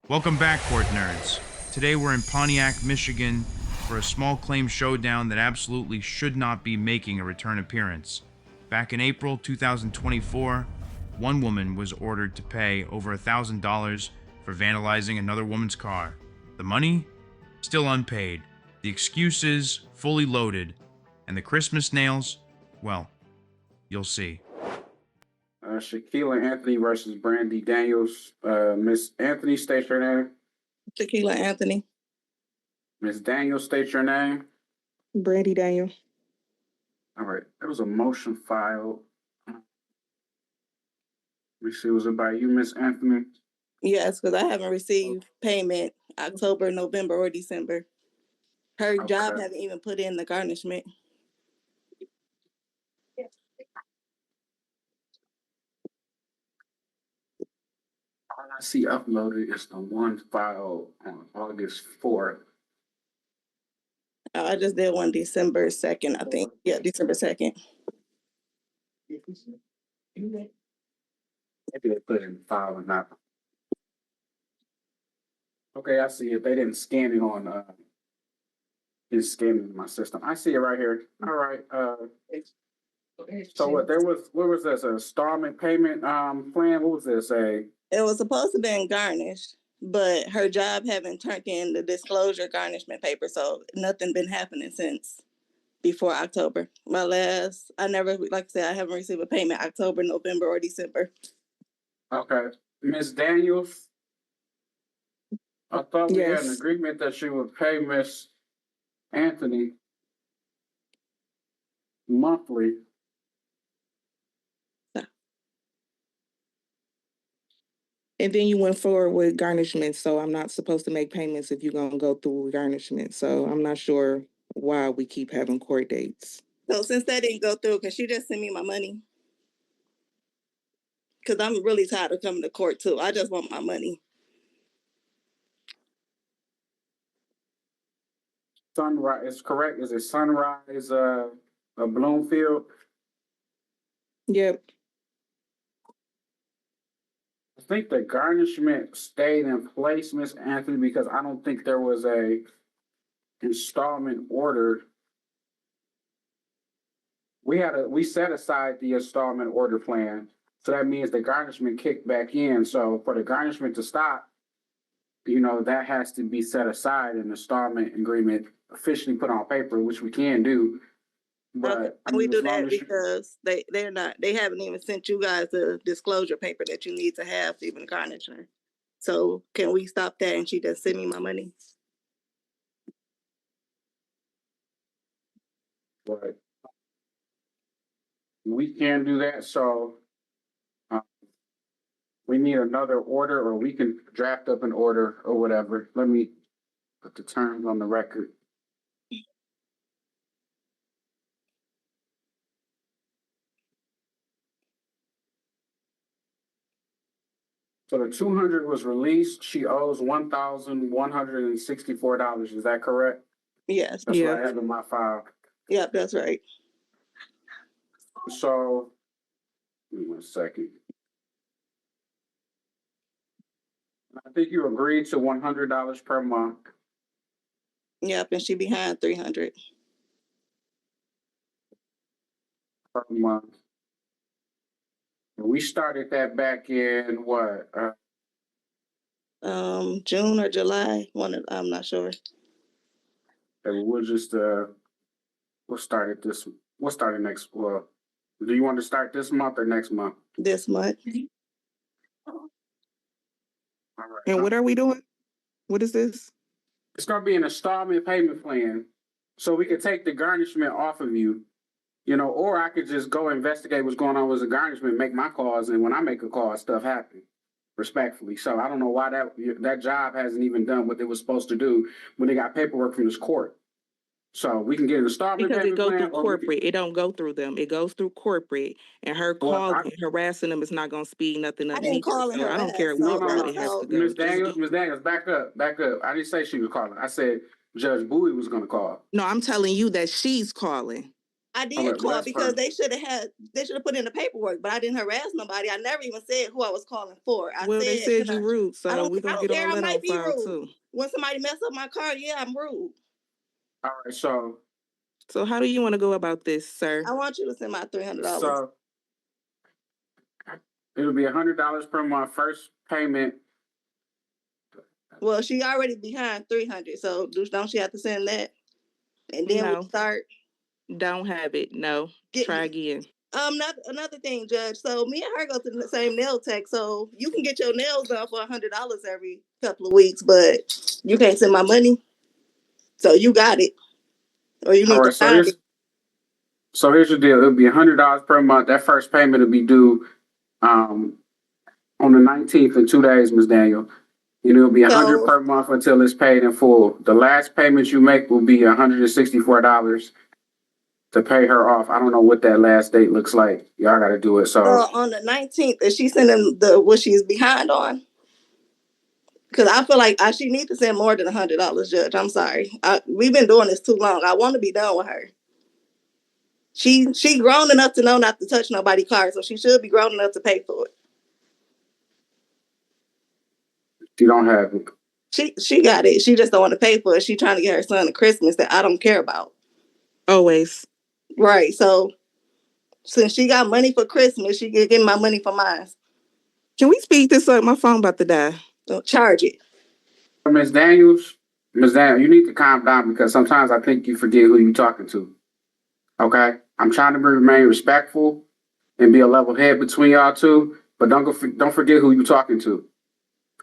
Welcome back, court nerds. Today we're in Pontiac, Michigan for a small claim showdown that absolutely should not be making a return appearance. Back in April 2024, one woman was ordered to pay over $1,000 for vandalizing another woman's car. The money? Still unpaid. The excuses? Fully loaded. And the Christmas nails? Well, you'll see. Shaquila Anthony versus Brandy Daniels. Miss Anthony, state your name. Shaquila Anthony. Miss Daniels, state your name. Brandy Daniel. All right. There was a motion filed. Let me see. Was it by you, Miss Anthony? Yes, because I haven't received payment October, November, or December. Her job haven't even put in the garnishment. All I see uploaded is the one file on August 4th. I just did one December 2nd, I think. Yeah, December 2nd. Maybe they put it in the file or not. Okay, I see it. They didn't scan it on it's scanning in my system. I see it right here. All right. So what was this? A installment payment plan? What was this? It was supposed to be garnished, but her job haven't turned in the disclosure garnishment paper, so nothing been happening since before October. I haven't received a payment October, November, or December. Okay. Miss Daniels, I thought we had an agreement that she would pay Miss Anthony monthly. And then you went forward with garnishment, so I'm not supposed to make payments if you're going to go through garnishment. So I'm not sure why we keep having court dates. So since that didn't go through, can she just send me my money? Because I'm really tired of coming to court, too. I just want my money. Sunrise, is correct? Is it Sunrise Bloomfield? Yep. I think the garnishment stayed in place, Miss Anthony, because I don't think there was a installment order. We set aside the installment order plan, so that means the garnishment kicked back in. So for the garnishment to stop, that has to be set aside, an installment agreement officially put on paper, which we can do. But we do that because they haven't even sent you guys a disclosure paper that you need to have to even garnish her. So can we stop that and she just send me my money? But we can do that. So we need another order, or we can draft up an order or whatever. Let me put the terms on the record. So the $200 was released. She owes $1,164. Is that correct? Yes. That's what I have in my file. Yep, that's right. So, give me 1 second. I think you agreed to $100 per month. Yep, and she behind $300 per month. We started that back in what? June or July. I'm not sure. We'll just we'll start it next. Well, do you want to start this month or next month? This month. All right. And what are we doing? What is this? It's going to be an installment payment plan, so we can take the garnishment off of you. Or I could just go investigate what's going on with the garnishment, make my calls, and when I make a call, stuff happens, respectfully. So I don't know why that job hasn't even done what it was supposed to do when they got paperwork from this court. So we can get an installment because payment it goes plan, through corporate. It don't go through them. It goes through corporate, and her calling, harassing them is not going to speed nothing up. I didn't call her. I don't care what route it has to go. Ms. Daniels, back up. I didn't say she was calling. I said Judge Bowie was going to call. No, I'm telling you that she's calling. I did call because they should have put in the paperwork, but I didn't harass nobody. I never even said who I was calling for. Well, they said you rude, so we're I gonna don't get care. all I that might on be file rude. too. When somebody mess up my car, yeah, I'm rude. All right, So how do you want to go about this, sir? I want you to send my $300. so it'll be $100 per month. First payment. Well, she already behind 300, so don't she have to send that? And then No. we start. Don't have it. No. Try again. Another thing, Judge. So me and her go to the same nail tech, so you can get your nails done for $100 every couple of weeks, but you can't send my money. So you got it, or you need to find it. So here's the deal. It'll be $100 per month. That first payment will be due on the 19th in 2 days, Ms. Daniel. And it'll be $100 per month until it's paid in full. The last payment you make will be $164 to pay her off. I don't know what that last date looks like. Y'all got to do it. So on the 19th, is she sending what she's behind on? Because I feel like she needs to send more than $100, Judge. I'm sorry. We've been doing this too long. I want to be done with her. She grown enough to know not to touch nobody's car, so she should be grown enough to pay for it. She don't have it. She got it. She just don't want to pay for it. She trying to get her son a Christmas that I don't care about. Always. Right. So since she got money for Christmas, she can get my money for mine. Can we speed this up? My phone about to die. Don't charge it. Ms. Daniels, you need to calm down because sometimes I think you forget who you're talking to. Okay? I'm trying to remain respectful and be a level head between y'all two, but don't forget who you're talking to.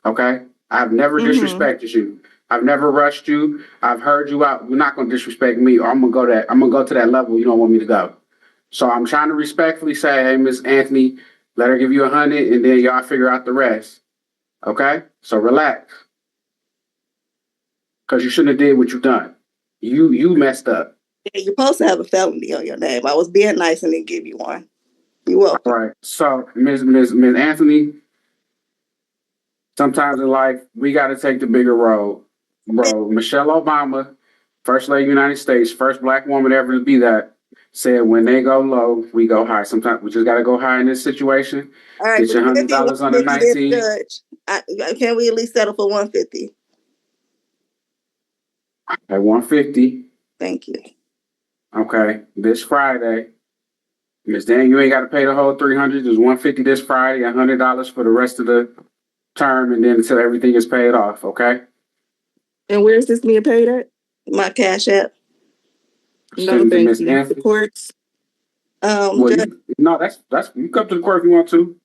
Okay? I've never disrespected you. I've never rushed you. I've heard you out. You're not gonna disrespect me, or I'm gonna go to that level you don't want me to go. So I'm trying to respectfully say, hey, Miss Anthony, let her give you 100, and then y'all figure out the rest. Okay? So relax. Because you shouldn't have did what you done. You messed up. Yeah, you're supposed to have a felony on your name. I was being nice and didn't give you one. You're welcome. All right. So, Miss Anthony, sometimes in life, we got to take the bigger road. Bro, Michelle Obama, First Lady of the United States, first Black woman ever to be that, said when they go low, we go high. Sometimes we just got to go high in this situation. All right. Get your $100 on the 19. Judge, can we at least settle for $150? At 150. Thank you. Okay. This Friday. Miss Dan, you ain't got to pay the whole 300. There's 150 this Friday, $100 for the rest of the term, and then until everything is paid off. Okay. And where's this being paid at? My Cash App. No, thank you. The courts. No, that's you come to the court if you want to.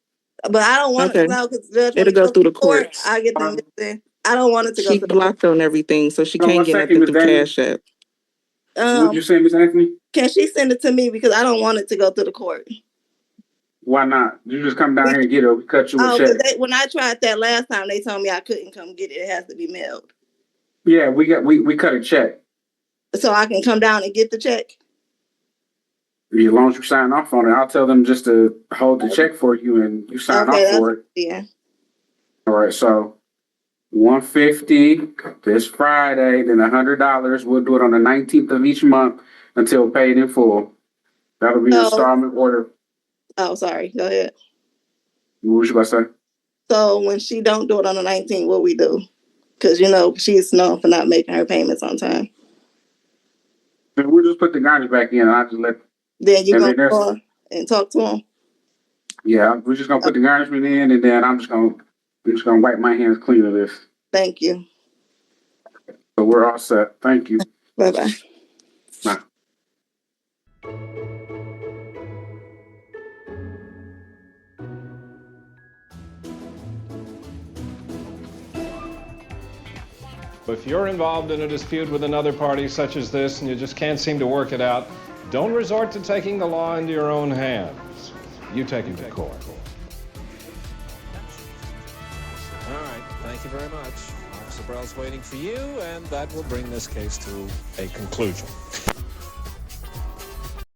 But I don't want to know because it'll go through the courts. I get them missing. I don't want it to go. She blocked on everything, so she can't get nothing through Cash App. What'd you say, Miss Anthony? Can she send it to me because I don't want it to go through the court? Why not? You just come down here and get it. We cut you a check. When I tried that last time, they told me I couldn't come get it. It has to be mailed. Yeah, we cut a check. So I can come down and get the check? As long as you sign off on it, I'll tell them just to hold the check for you and you sign off for it. Yeah. All right, so $150 this Friday, then $100. We'll do it on the 19th of each month until paid in full. That'll be installment order. Oh, sorry. Go ahead. What was you about to say? So when she don't do it on the 19th, what we do? Because, she's known for not making her payments on time. Then we'll just put the garnish back in and I'll just let... Then you go and talk to him? Yeah, we're just going to put the garnishment in and then I'm just going to wipe my hands clean of this. Thank you. So we're all set. Thank you. Bye-bye. Bye. If you're involved in a dispute with another party such as this and you just can't seem to work it out, don't resort to taking the law into your own hands. You take it to court. All right, thank you very much. Officer Burrell's waiting for you, and that will bring this case to a conclusion.